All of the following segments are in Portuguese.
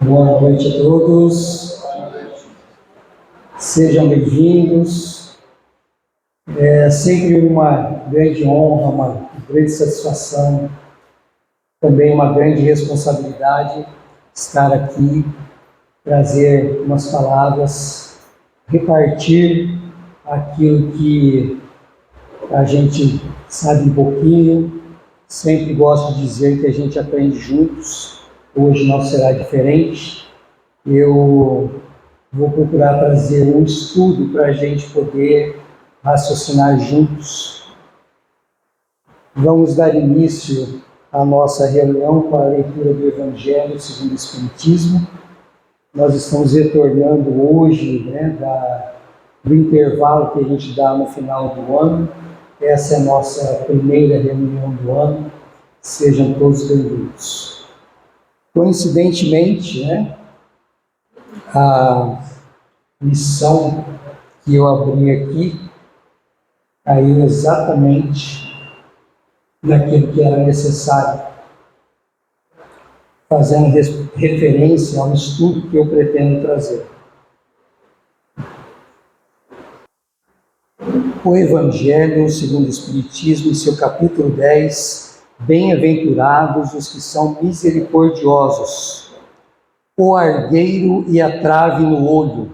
Boa noite a todos, sejam bem-vindos. É sempre uma grande honra, uma grande satisfação, também uma grande responsabilidade estar aqui, trazer umas palavras, repartir aquilo que a gente sabe um pouquinho. Sempre gosto de dizer que a gente aprende juntos. Hoje não será diferente. Eu vou procurar trazer um estudo para a gente poder raciocinar juntos. Vamos dar início à nossa reunião com a leitura do Evangelho segundo o Espiritismo. Nós estamos retornando hoje, do intervalo que a gente dá no final do ano. Essa é a nossa primeira reunião do ano. Sejam todos bem-vindos. Coincidentemente, a lição que eu abri aqui caiu exatamente naquilo que era necessário, fazendo referência ao estudo que eu pretendo trazer. O Evangelho segundo o Espiritismo, em seu capítulo 10, Bem-aventurados os que são misericordiosos, o argueiro e a trave no olho.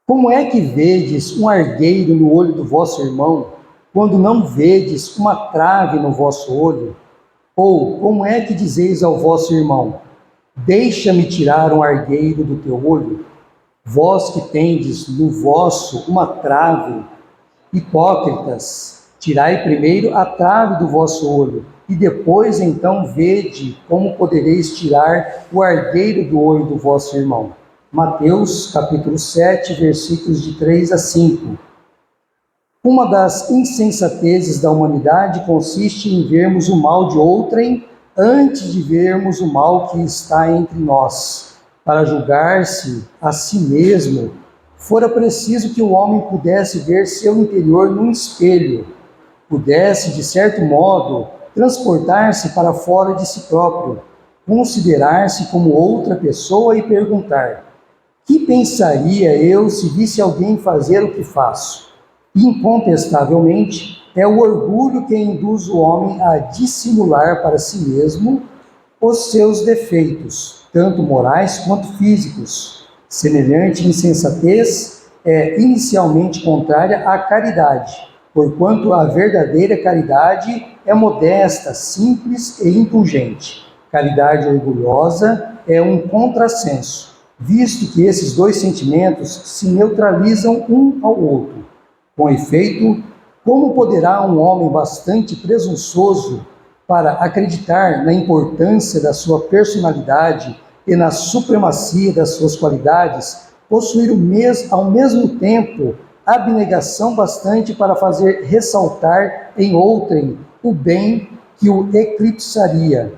Como é que vedes um argueiro no olho do vosso irmão, quando não vedes uma trave no vosso olho? Ou como é que dizeis ao vosso irmão, deixa-me tirar um argueiro do teu olho? Vós que tendes no vosso uma trave, hipócritas, tirai primeiro a trave do vosso olho, e depois então vede como podereis tirar o argueiro do olho do vosso irmão. Mateus, capítulo 7, versículos de 3 a 5. Uma das insensatezes da humanidade consiste em vermos o mal de outrem antes de vermos o mal que está entre nós. Para julgar-se a si mesmo, fora preciso que o homem pudesse ver seu interior num espelho, pudesse, de certo modo, transportar-se para fora de si próprio, considerar-se como outra pessoa e perguntar: que pensaria eu se visse alguém fazer o que faço? Incontestavelmente, é o orgulho que induz o homem a dissimular para si mesmo os seus defeitos, tanto morais quanto físicos. Semelhante insensatez é inicialmente contrária à caridade, porquanto a verdadeira caridade é modesta, simples e indulgente. Caridade orgulhosa é um contrassenso, visto que esses dois sentimentos se neutralizam um ao outro. Com efeito, como poderá um homem bastante presunçoso para acreditar na importância da sua personalidade e na supremacia das suas qualidades, possuir ao mesmo tempo abnegação bastante para fazer ressaltar em outrem o bem que o eclipsaria,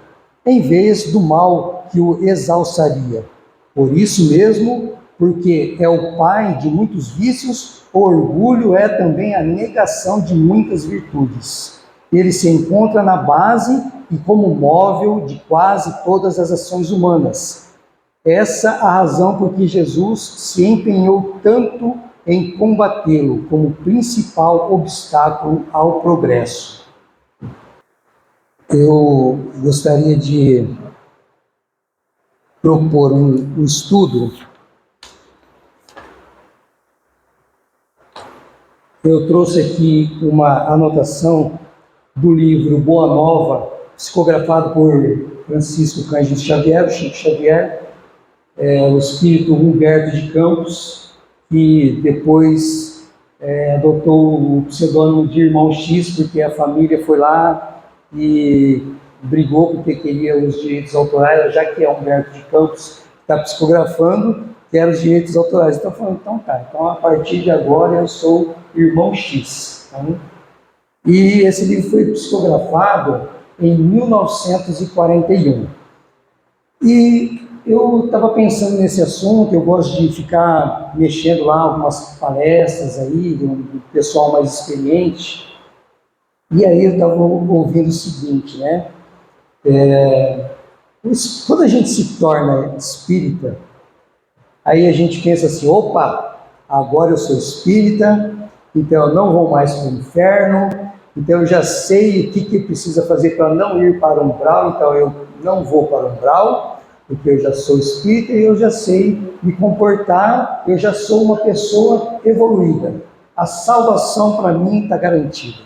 em vez do mal que o exalçaria? Por isso mesmo, porque é o pai de muitos vícios, o orgulho é também a negação de muitas virtudes. Ele se encontra na base e como móvel de quase todas as ações humanas. Essa a razão por que Jesus se empenhou tanto em combatê-lo como principal obstáculo ao progresso. Eu gostaria de propor um estudo. Eu trouxe aqui uma anotação do livro Boa Nova, psicografado por Francisco Cândido Xavier, o Chico Xavier, o espírito Humberto de Campos, que depois adotou o pseudônimo de Irmão X, porque a família foi lá e brigou porque queria os direitos autorais, já que é Humberto de Campos que está psicografando, quer os direitos autorais. Então, falando, então a partir de agora eu sou Irmão X. Então, e esse livro foi psicografado em 1941. E eu estava pensando nesse assunto, eu gosto de ficar mexendo lá algumas palestras aí, do pessoal mais experiente, e aí eu estava ouvindo o seguinte, Quando a gente se torna espírita, aí a gente pensa assim, opa, agora eu sou espírita, então eu não vou mais para o inferno, então eu já sei o que precisa fazer para não ir para o umbral, então eu não vou para o umbral, porque eu já sou espírita e eu já sei me comportar, eu já sou uma pessoa evoluída. A salvação para mim está garantida.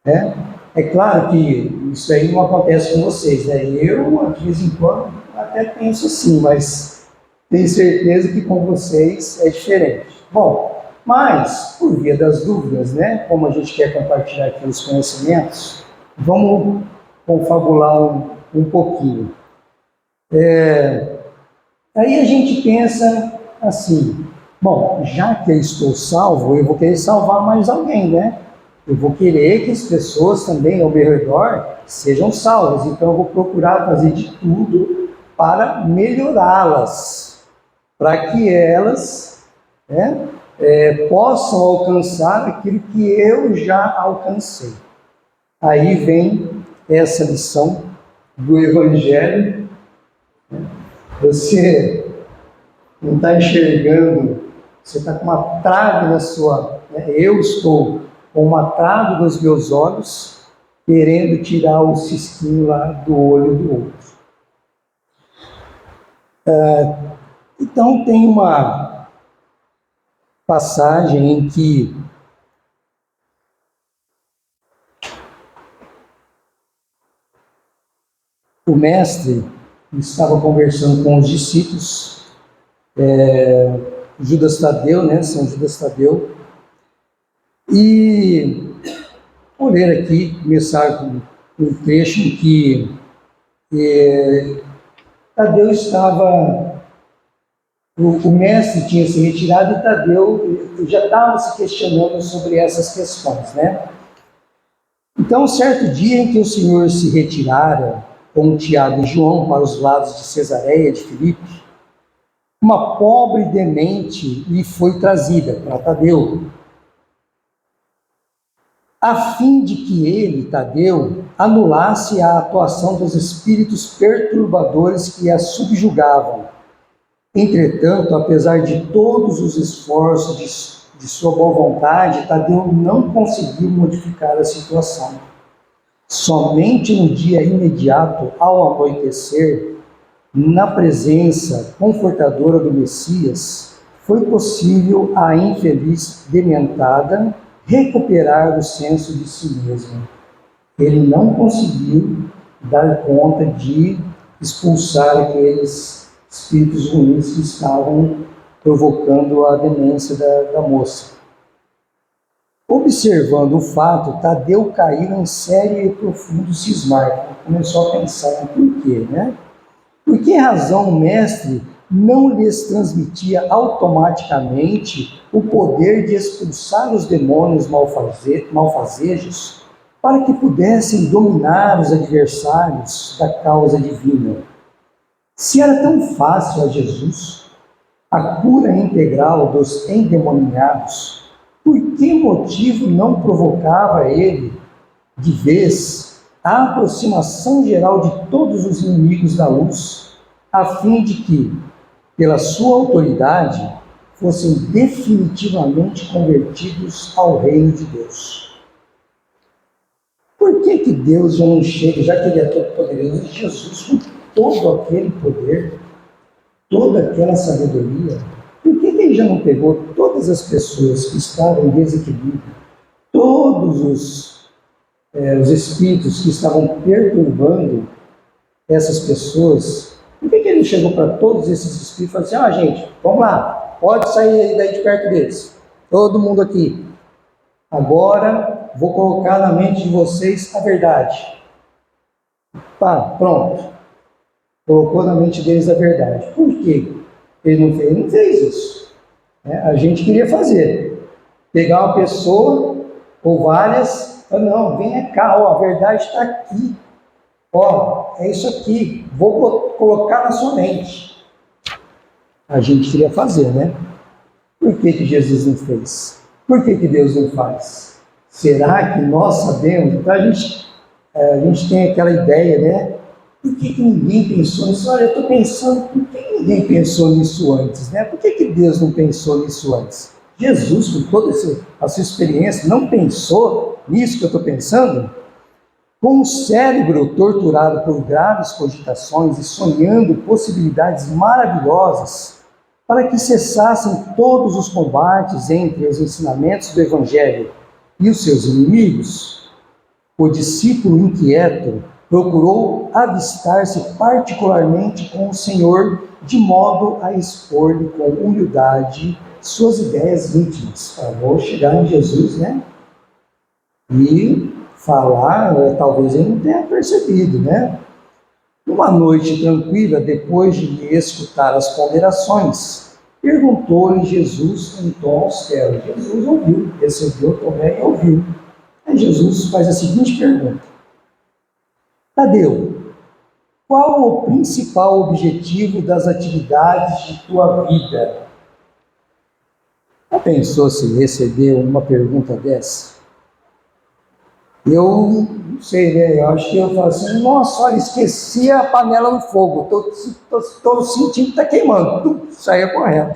Né? É claro que isso aí não acontece com vocês, né? Eu, de vez em quando, até penso assim, mas tenho certeza que com vocês é diferente. Bom, mas, por via das dúvidas, né? Como a gente quer compartilhar aqui os conhecimentos, vamos confabular um pouquinho. Aí a gente pensa assim, bom, já que eu estou salvo, eu vou querer salvar mais alguém, né? Eu vou querer que as pessoas também ao meu redor sejam salvas, então eu vou procurar fazer de tudo para melhorá-las, para que elas, né, possam alcançar aquilo que eu já alcancei. Aí vem essa lição do Evangelho. Você não está enxergando, você está com uma trave na sua... Eu estou com uma trave nos meus olhos, querendo tirar o cisquinho lá do olho do outro. Então tem uma passagem em que o mestre estava conversando com os discípulos, Judas Tadeu, né, São Judas Tadeu, e vou ler aqui, começar com um trecho em que Tadeu estava, o mestre tinha se retirado e Tadeu já estava se questionando sobre essas questões, né? Então, certo dia em que o Senhor se retirara com Tiago e João para os lados de Cesareia de Filipe, uma pobre demente lhe foi trazida para Tadeu, a fim de que ele, Tadeu, anulasse a atuação dos espíritos perturbadores que a subjugavam. Entretanto, apesar de todos os esforços de sua boa vontade, Tadeu não conseguiu modificar a situação. Somente no dia imediato ao anoitecer, na presença confortadora do Messias, foi possível à infeliz dementada recuperar o senso de si mesmo. Ele não conseguiu dar conta de expulsar aqueles espíritos ruins que estavam provocando a demência da moça. Observando o fato, Tadeu caiu em sério e profundo cismar. Começou a pensar, por quê, né? Por que razão o mestre não lhes transmitia automaticamente o poder de expulsar os demônios malfazejos para que pudessem dominar os adversários da causa divina? Se era tão fácil a Jesus a cura integral dos endemoniados, por que motivo não provocava ele, de vez, a aproximação geral de todos os inimigos da luz, a fim de que, pela sua autoridade, fossem definitivamente convertidos ao reino de Deus? Por que Deus já não chega, já que Ele é todo poderoso, Jesus com todo aquele poder, toda aquela sabedoria, por que Ele já não pegou todas as pessoas que estavam em desequilíbrio, todos os espíritos que estavam perturbando essas pessoas? Por que Ele chegou para todos esses espíritos e falou assim, gente, vamos lá, pode sair daí de perto deles, todo mundo aqui. Agora vou colocar na mente de vocês a verdade. Pá, pronto. Colocou na mente deles a verdade. Por quê? Ele não fez? Ele não fez isso. A gente queria fazer. Pegar uma pessoa ou várias, não, venha cá, ó, a verdade está aqui. Ó, é isso aqui, vou colocar na sua mente. A gente queria fazer, né? Por que Jesus não fez? Por que Deus não faz? Será que nós sabemos? Então a gente tem aquela ideia, né? Por que ninguém pensou nisso? Olha, eu estou pensando, por que ninguém pensou nisso antes, né? Por que Deus não pensou nisso antes? Jesus, com toda a sua experiência, não pensou nisso que eu estou pensando? Com o cérebro torturado por graves cogitações e sonhando possibilidades maravilhosas, para que cessassem todos os combates entre os ensinamentos do Evangelho e os seus inimigos, o discípulo inquieto procurou avistar-se particularmente com o Senhor, de modo a expor-lhe com humildade suas ideias íntimas. Vou chegar em Jesus, né? E falar, talvez ele não tenha percebido, né? Numa noite tranquila, depois de lhe escutar as ponderações, perguntou-lhe Jesus em tom austero. Jesus ouviu, recebeu Tomé e ouviu. Aí Jesus faz a seguinte pergunta: Tadeu, qual o principal objetivo das atividades de tua vida? Já pensou se recebeu uma pergunta dessa? Eu não sei, né? Eu acho que eu falo assim, nossa, olha, esqueci a panela no fogo, estou sentindo que está queimando, saia correndo.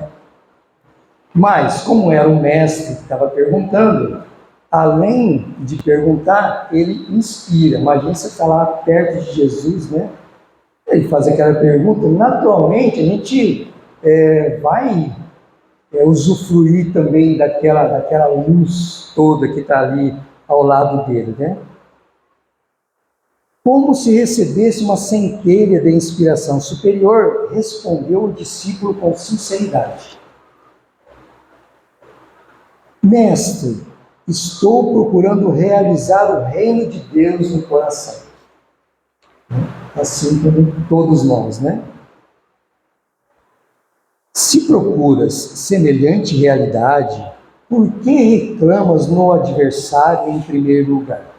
Mas, como era o mestre que estava perguntando, além de perguntar, ele inspira. Imagina você estar lá perto de Jesus, né? Ele faz aquela pergunta, naturalmente a gente vai usufruir também daquela luz toda que está ali ao lado dele, né? Como se recebesse uma centelha de inspiração superior, respondeu o discípulo com sinceridade: Mestre, estou procurando realizar o reino de Deus no coração. Assim como todos nós, né? Se procuras semelhante realidade, por que reclamas no adversário em primeiro lugar?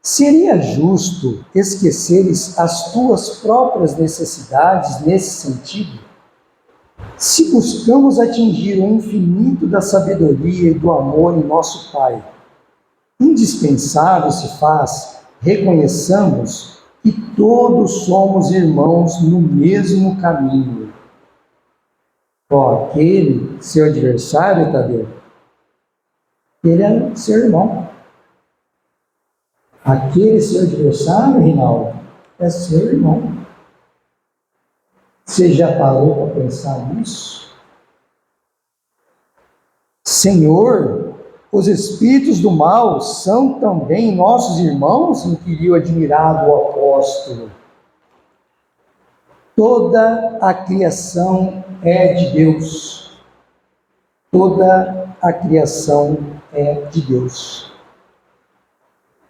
Seria justo esqueceres as tuas próprias necessidades nesse sentido? Se buscamos atingir o infinito da sabedoria e do amor em nosso Pai, indispensável se faz reconheçamos que todos somos irmãos no mesmo caminho. Aquele seu adversário, Tadeu, ele é seu irmão. Aquele seu adversário, Rinaldo, é seu irmão. Você já parou para pensar nisso? Senhor, os espíritos do mal são também nossos irmãos? Inquiriu admirado o apóstolo. Toda a criação é de Deus. Toda a criação é de Deus.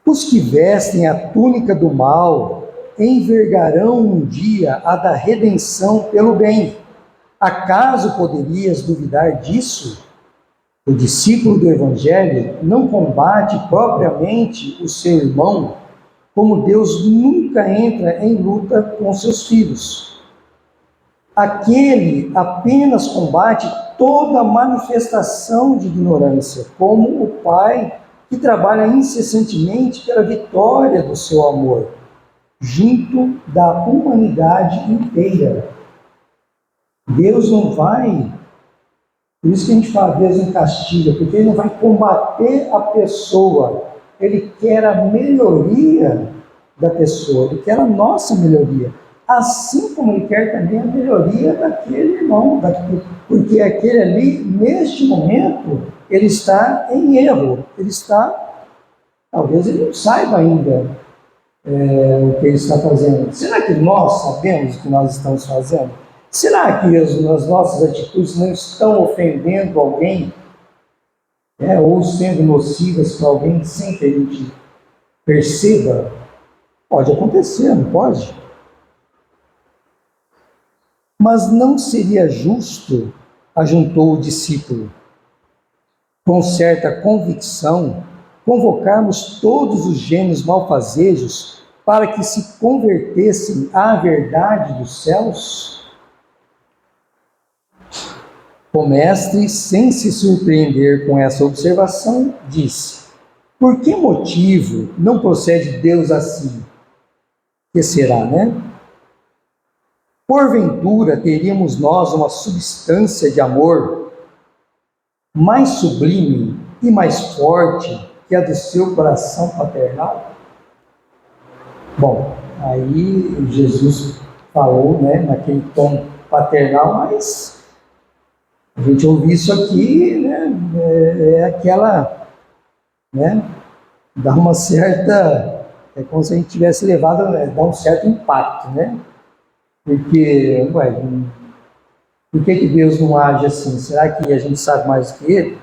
Os que vestem a túnica do mal envergarão um dia a da redenção pelo bem. Acaso poderias duvidar disso? O discípulo do Evangelho não combate propriamente o seu irmão, como Deus nunca entra em luta com seus filhos. Aquele apenas combate toda manifestação de ignorância, como o Pai que trabalha incessantemente pela vitória do seu amor, junto da humanidade inteira. Deus não vai, por isso que a gente fala, Deus não castiga, porque Ele não vai combater a pessoa, Ele quer a melhoria da pessoa, Ele quer a nossa melhoria, assim como Ele quer também a melhoria daquele irmão, porque aquele ali, neste momento, ele está em erro, talvez ele não saiba ainda o que ele está fazendo. Será que nós sabemos o que nós estamos fazendo? Será que as nossas atitudes não estão ofendendo alguém? Ou sendo nocivas para alguém sem que a gente perceba? Pode acontecer, não pode? Mas não seria justo, ajuntou o discípulo, com certa convicção, convocarmos todos os gênios malfazejos para que se convertessem à verdade dos céus? O mestre, sem se surpreender com essa observação, disse: por que motivo não procede Deus assim? Que será, né? Porventura teríamos nós uma substância de amor mais sublime e mais forte que a do seu coração paternal? Bom, aí Jesus falou, né, naquele tom paternal, mas a gente ouvir isso aqui, né, é aquela, né, dá uma certa, é como se a gente tivesse levado, né, dá um certo impacto, né? Porque, ué, por que Deus não age assim? Será que a gente sabe mais do que Ele?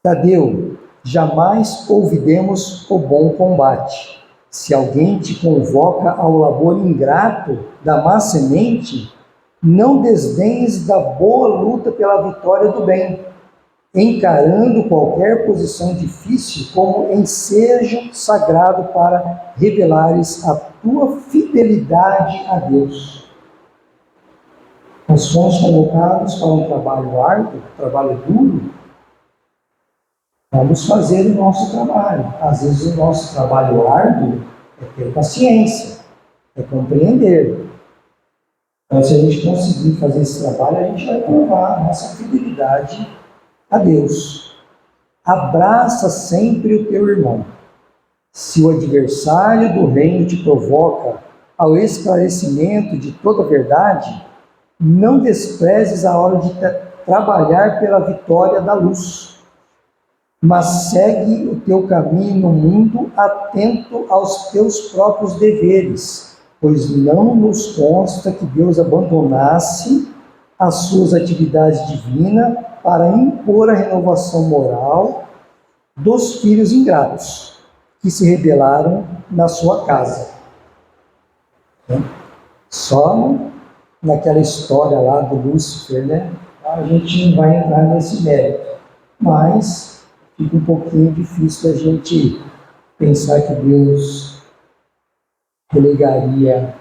Tadeu, jamais ouvidemos o bom combate. Se alguém te convoca ao labor ingrato da má semente, não desdenhes da boa luta pela vitória do bem, encarando qualquer posição difícil como ensejo sagrado para revelares a tua fidelidade a Deus. Nós fomos convocados para um trabalho árduo, trabalho duro. Vamos fazer o nosso trabalho. Às vezes o nosso trabalho árduo é ter paciência, é compreender. Então, se a gente conseguir fazer esse trabalho, a gente vai provar a nossa fidelidade a Deus. Abraça sempre o teu irmão. Se o adversário do reino te provoca ao esclarecimento de toda a verdade, não desprezes a hora de trabalhar pela vitória da luz, mas segue o teu caminho no mundo atento aos teus próprios deveres, pois não nos consta que Deus abandonasse as suas atividades divinas para impor a renovação moral dos filhos ingratos que se rebelaram na sua casa. Só naquela história lá do Lúcifer, né? A gente não vai entrar nesse mérito, mas fica um pouquinho difícil a gente pensar que Deus relegaria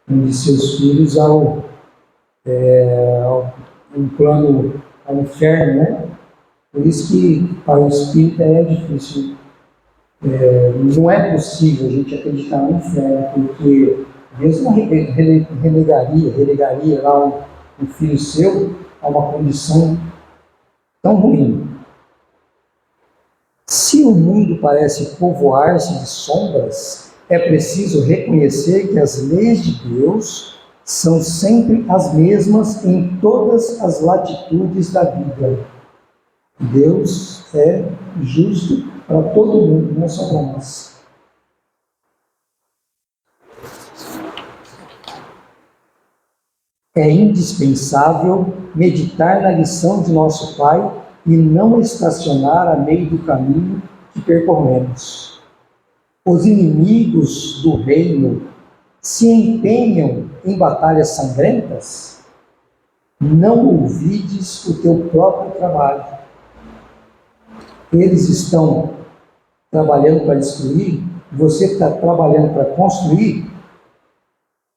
um de seus filhos ao plano, ao inferno, né? Por isso que para o espírita é difícil. Não é possível a gente acreditar no inferno, porque Deus não relegaria lá um filho seu a uma condição tão ruim. Se o mundo parece povoar-se de sombras, é preciso reconhecer que as leis de Deus são sempre as mesmas em todas as latitudes da vida. Deus é justo para todo mundo, não é só para nós. É indispensável meditar na lição de nosso Pai e não estacionar a meio do caminho que percorremos. Os inimigos do reino se empenham em batalhas sangrentas? Não ouvides o teu próprio trabalho. Eles estão trabalhando para destruir, você está trabalhando para construir?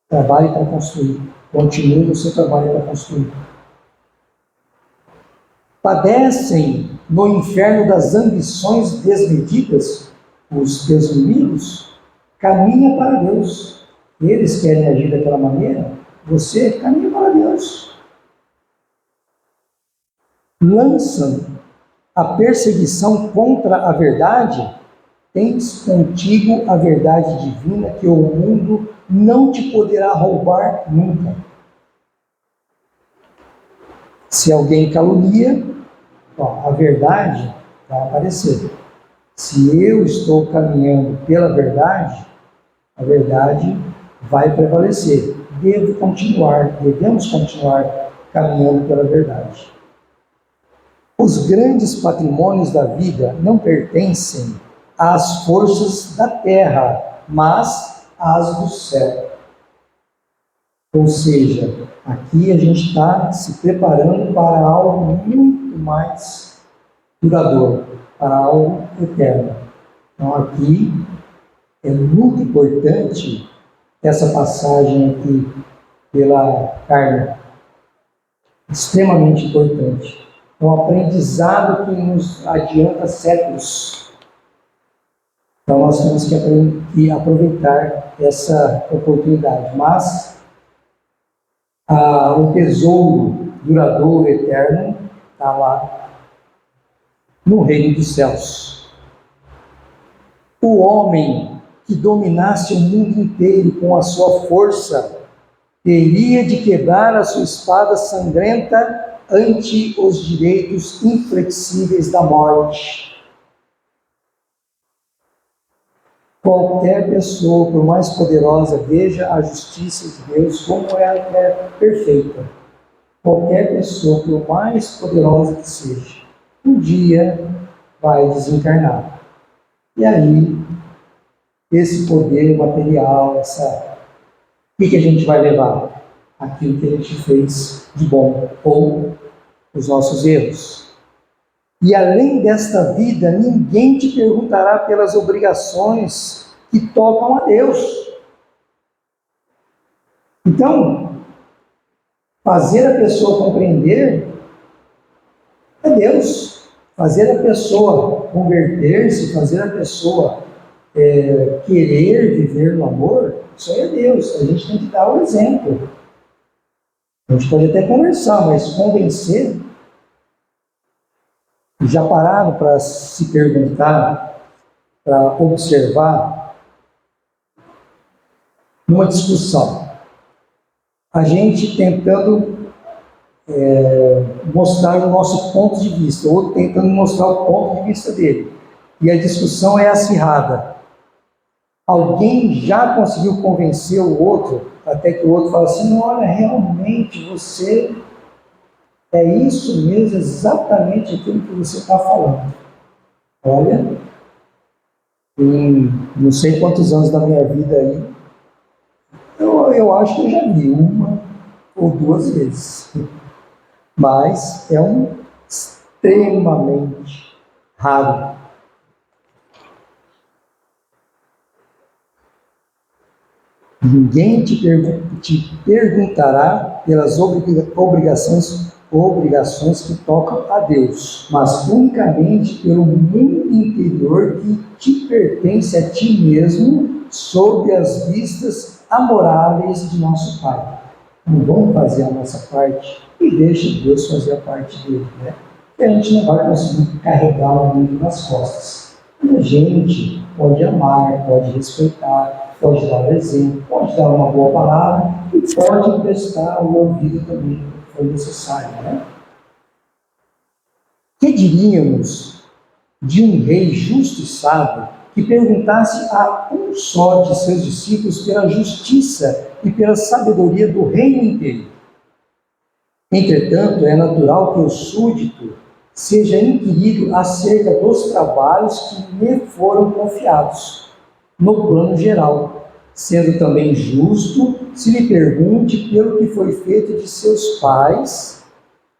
Trabalhe para construir. Continue o seu trabalho para construir. Padecem no inferno das ambições desmedidas os teus inimigos? Caminha para Deus. Eles querem agir daquela maneira, você caminha para Deus. Lançam a perseguição contra a verdade, tens contigo a verdade divina que o mundo não te poderá roubar nunca. Se alguém calunia, a verdade vai aparecer. Se eu estou caminhando pela verdade, a verdade vai prevalecer. Devemos continuar caminhando pela verdade. Os grandes patrimônios da vida não pertencem às forças da terra, mas às do céu. Ou seja, aqui a gente está se preparando para algo muito mais duradouro, para algo eterno. Então aqui é muito importante essa passagem aqui pela Carmen, extremamente importante. É um aprendizado que nos adianta séculos. Então nós temos que aproveitar essa oportunidade. Mas o tesouro duradouro, eterno, está lá no reino dos céus. O homem que dominasse o mundo inteiro com a sua força teria de quebrar a sua espada sangrenta ante os direitos inflexíveis da morte. Qualquer pessoa, por mais poderosa, veja a justiça de Deus como ela é perfeita. Qualquer pessoa, por mais poderosa que seja, um dia vai desencarnar. E aí, esse poder material, o que a gente vai levar? Aquilo que a gente fez de bom, ou os nossos erros. E além desta vida, ninguém te perguntará pelas obrigações que tocam a Deus. Então, fazer a pessoa compreender é Deus. Fazer a pessoa converter-se, fazer a pessoa querer viver no amor, isso aí é Deus. A gente tem que dar o exemplo. A gente pode até conversar, mas convencer. Já pararam para se perguntar, para observar, numa discussão, a gente tentando mostrar o nosso ponto de vista, o outro tentando mostrar o ponto de vista dele, e a discussão é acirrada. Alguém já conseguiu convencer o outro, até que o outro fala assim: olha, realmente você... é isso mesmo, exatamente aquilo que você está falando. Olha, em não sei quantos anos da minha vida aí, eu acho que eu já vi uma ou duas vezes. Mas é extremamente raro. Ninguém te perguntará pelas obrigações que tocam a Deus, mas unicamente pelo mundo interior que te pertence a ti mesmo, sob as vistas amoráveis de nosso Pai. Não vamos fazer a nossa parte e deixa Deus fazer a parte dele, né? Porque a gente não vai conseguir carregar o mundo nas costas. E a gente pode amar, pode respeitar, pode dar exemplo, pode dar uma boa palavra e pode emprestar o ouvido também, se for necessário, né? Que diríamos de um rei justo e sábio que perguntasse a um só de seus discípulos pela justiça e pela sabedoria do reino inteiro? Entretanto, é natural que o súdito seja inquirido acerca dos trabalhos que lhe foram confiados, no plano geral, sendo também justo se lhe pergunte pelo que foi feito de seus pais,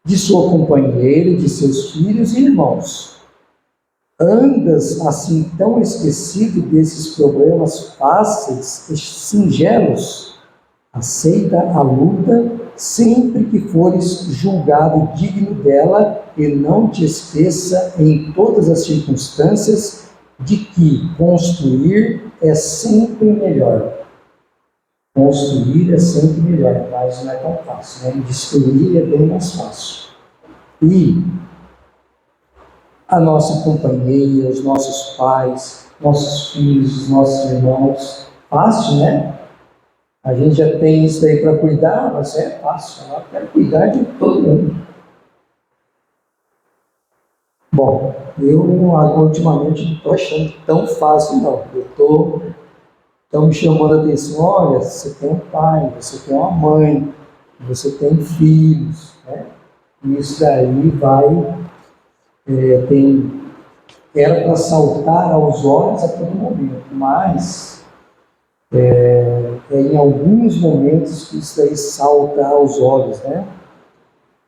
de sua companheira, de seus filhos e irmãos. Andas assim tão esquecido desses problemas fáceis e singelos? Aceita a luta sempre que fores julgado digno dela e não te esqueça em todas as circunstâncias de que construir é sempre melhor. Construir é sempre melhor, mas não é tão fácil, né? Destruir é bem mais fácil. E a nossa companheira, os nossos pais, nossos filhos, os nossos irmãos, fácil, né? A gente já tem isso aí para cuidar, mas é fácil, eu quero cuidar de todo mundo. Bom, eu ultimamente não estou achando tão fácil, não. Estão me chamando a atenção: olha, você tem um pai, você tem uma mãe, você tem filhos, né? E isso daí era para saltar aos olhos a todo momento, mas em alguns momentos que isso daí salta aos olhos, né?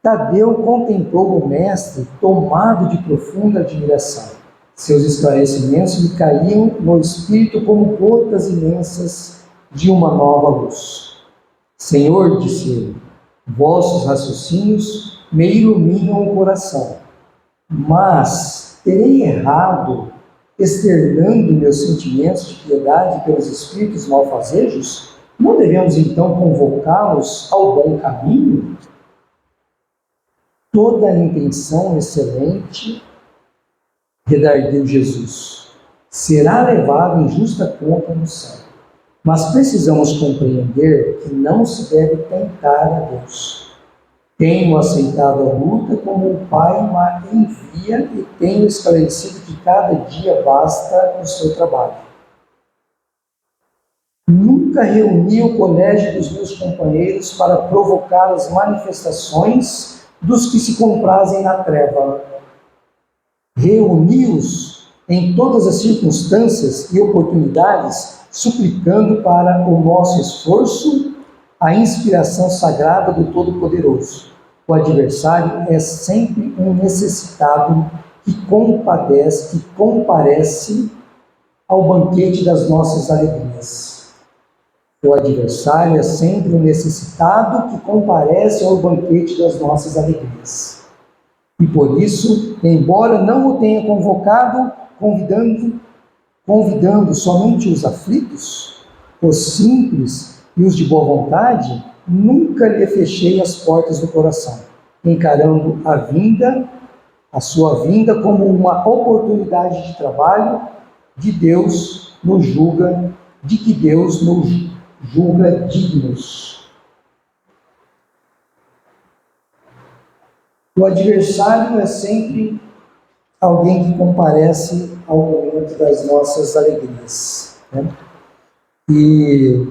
Tadeu contemplou o mestre tomado de profunda admiração. Seus esclarecimentos lhe caíam no espírito como gotas imensas de uma nova luz. Senhor, disse ele, vossos raciocínios me iluminam o coração, mas terei errado externando meus sentimentos de piedade pelos espíritos malfazejos, não devemos então convocá-los ao bom caminho? Toda a intenção excelente, redarguiu Jesus, será levada em justa conta no céu. Mas precisamos compreender que não se deve tentar a Deus. Tenho aceitado a luta como o Pai me envia e tenho esclarecido que cada dia basta o seu trabalho. Nunca reuni o colégio dos meus companheiros para provocar as manifestações dos que se comprazem na treva. Reuni-os em todas as circunstâncias e oportunidades, suplicando para o nosso esforço a inspiração sagrada do Todo-Poderoso. O adversário é sempre um necessitado que comparece ao banquete das nossas alegrias. O adversário é sempre um necessitado que comparece ao banquete das nossas alegrias. E por isso, embora não o tenha convocado, convidando somente os aflitos, os simples e os de boa vontade, nunca lhe fechei as portas do coração, encarando a sua vinda como uma oportunidade de trabalho de que Deus nos julga dignos. O adversário é sempre alguém que comparece ao momento das nossas alegrias, né? E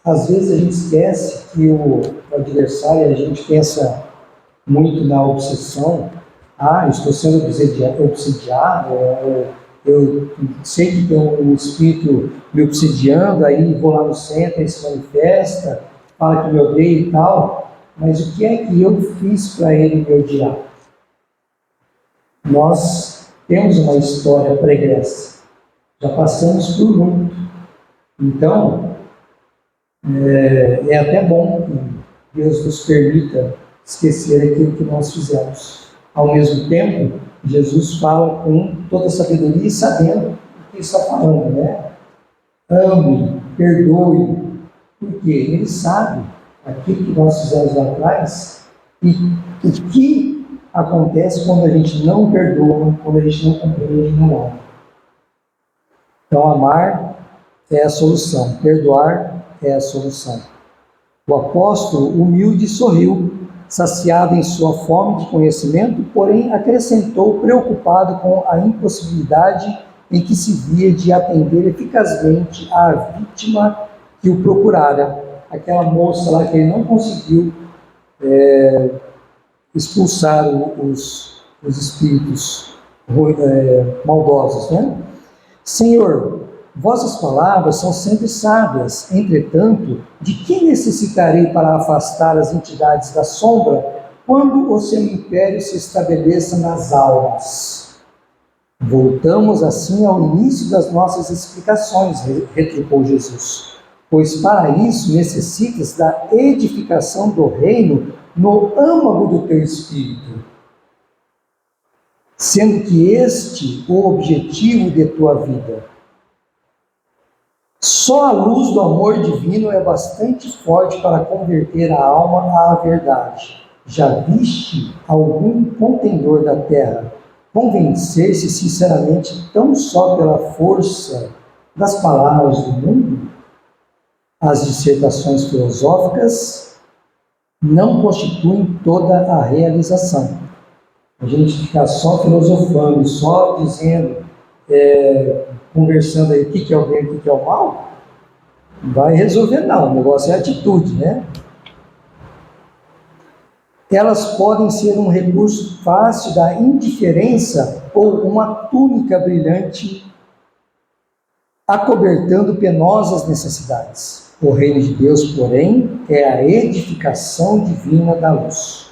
às vezes a gente esquece que o adversário, a gente pensa muito na obsessão. Eu estou sendo obsidiado, eu sei que tem um espírito me obsidiando, aí vou lá no centro, ele se manifesta, fala que me odeia e tal, mas o que é que eu fiz para ele me odiar? Nós temos uma história pregressa, já passamos por muito. Então, é até bom que Deus nos permita esquecer aquilo que nós fizemos. Ao mesmo tempo, Jesus fala com toda a sabedoria e sabendo o que está falando, né? Ame, perdoe, porque Ele sabe aquilo que nós fizemos lá atrás e o que acontece quando a gente não perdoa, quando a gente não compreende, não ama. Então, amar é a solução, perdoar é a solução. O apóstolo humilde sorriu, saciado em sua fome de conhecimento, porém acrescentou, preocupado com a impossibilidade em que se via de atender eficazmente à vítima que o procurara, aquela moça lá que ele não conseguiu expulsar os espíritos maldosos, né? Senhor, vossas palavras são sempre sábias, entretanto, de que necessitarei para afastar as entidades da sombra quando o seu império se estabeleça nas almas? Voltamos assim ao início das nossas explicações, retrucou Jesus, pois para isso necessitas da edificação do reino no âmago do teu espírito, sendo que este o objetivo de tua vida. Só a luz do amor divino é bastante forte para converter a alma à verdade. Já viste algum contendor da terra convencer-se sinceramente tão só pela força das palavras do mundo? As dissertações filosóficas não constituem toda a realização. A gente ficar só filosofando, só dizendo, conversando aí o que é o bem e o que é o mal, não vai resolver não, o negócio é atitude, né? Elas podem ser um recurso fácil da indiferença ou uma túnica brilhante acobertando penosas necessidades. O reino de Deus, porém, é a edificação divina da luz.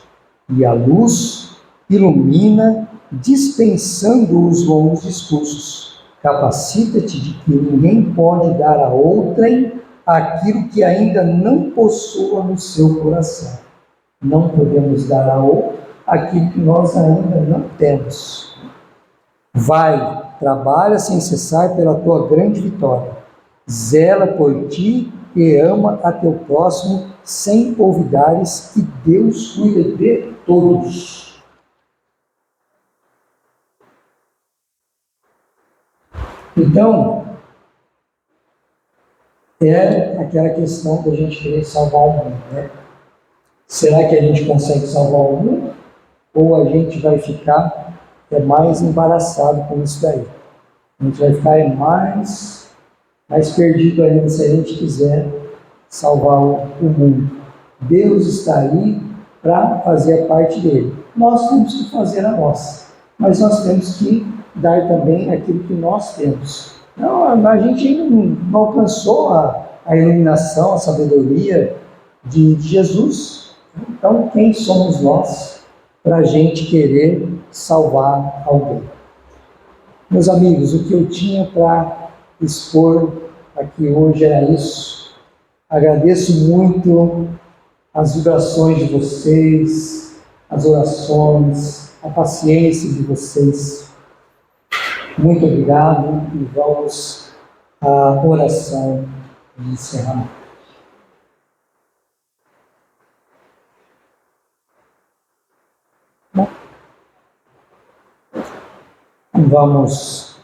E a luz ilumina, dispensando os longos discursos. Capacita-te de que ninguém pode dar a outrem aquilo que ainda não possua no seu coração. Não podemos dar a outro aquilo que nós ainda não temos. Vai, trabalha sem cessar pela tua grande vitória. Zela por ti e ama a teu próximo sem olvidares que Deus cuida de todos. Então, é aquela questão da gente querer salvar o mundo, né? Será que a gente consegue salvar o mundo? Ou a gente vai ficar mais embaraçado com isso daí? A gente vai ficar mais perdido ainda se a gente quiser salvar o mundo. Deus está aí para fazer a parte dele. Nós temos que fazer a nossa, mas nós temos que dar também aquilo que nós temos. Não, a gente ainda não alcançou a iluminação, a sabedoria de Jesus. Então, quem somos nós para a gente querer salvar alguém? Meus amigos, o que eu tinha para expor aqui hoje era isso. Agradeço muito as vibrações de vocês, as orações, a paciência de vocês. Muito obrigado e vamos à oração de encerramento. Vamos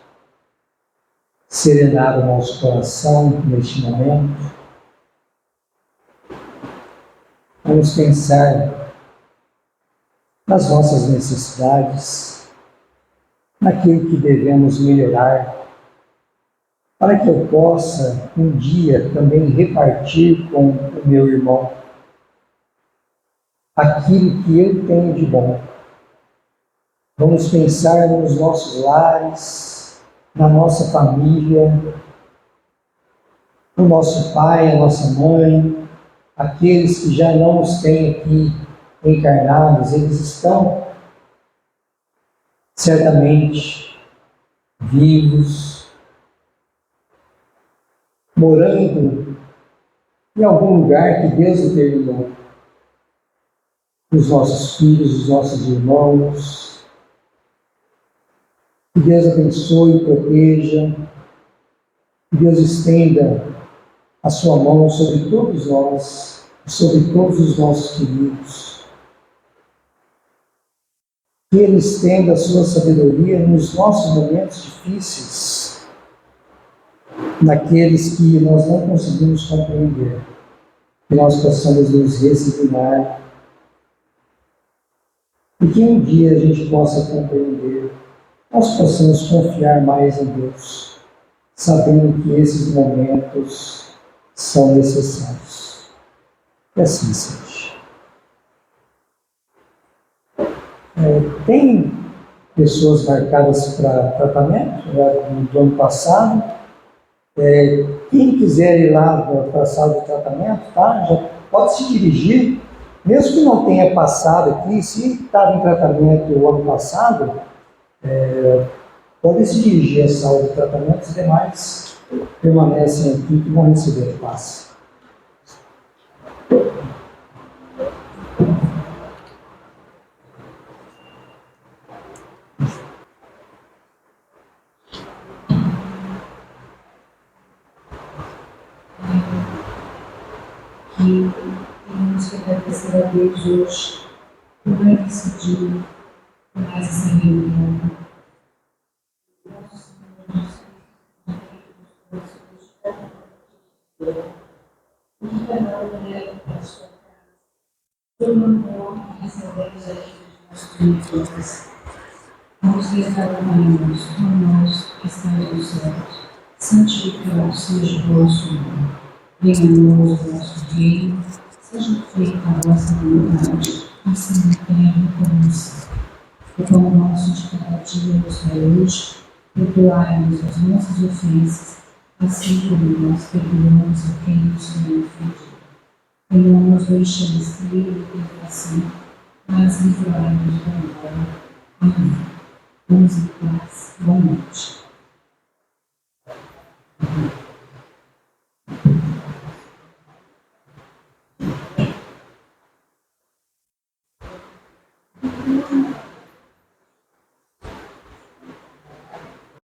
serenar o nosso coração neste momento. Vamos pensar nas nossas necessidades, naquilo que devemos melhorar, para que eu possa um dia também repartir com o meu irmão aquilo que eu tenho de bom. Vamos pensar nos nossos lares, na nossa família, no nosso pai, a nossa mãe, aqueles que já não os têm aqui encarnados, eles estão certamente vivos, morando em algum lugar que Deus determinou. Os nossos filhos, os nossos irmãos. Que Deus abençoe e proteja. Que Deus estenda a sua mão sobre todos nós, sobre todos os nossos queridos. Que Ele estenda a sua sabedoria nos nossos momentos difíceis, naqueles que nós não conseguimos compreender. Que nós possamos nos resignar e que um dia a gente possa compreender, nós possamos confiar mais em Deus, sabendo que esses momentos são necessários. E assim seja. Tem pessoas marcadas para tratamento do ano passado. Quem quiser ir lá para a sala de tratamento, tá? Já pode se dirigir, mesmo que não tenha passado aqui, se estava em tratamento o ano passado, pode se dirigir à sala de tratamento, os demais permanecem aqui que vão receber o passe. Que temos que agradecer a Deus hoje por mais esse dia, por mais essa reunião. E que cada um leva para a sua casa todo o amor que recebemos aqui dos nossos benefícios. Vamos rezar ao Pai nosso que estás nos céus, santificado seja o vosso nome. Venha a nós o nosso reino, seja feita a vossa vontade, assim na terra como no céu. O pão nosso de cada dia nos dai hoje, perdoai-nos as nossas ofensas, assim como nós perdoamos a quem nos tem ofendido. E não nos deixeis cair em tentação, mas livrai-nos do mal. Amém. Vamos em paz. Boa noite.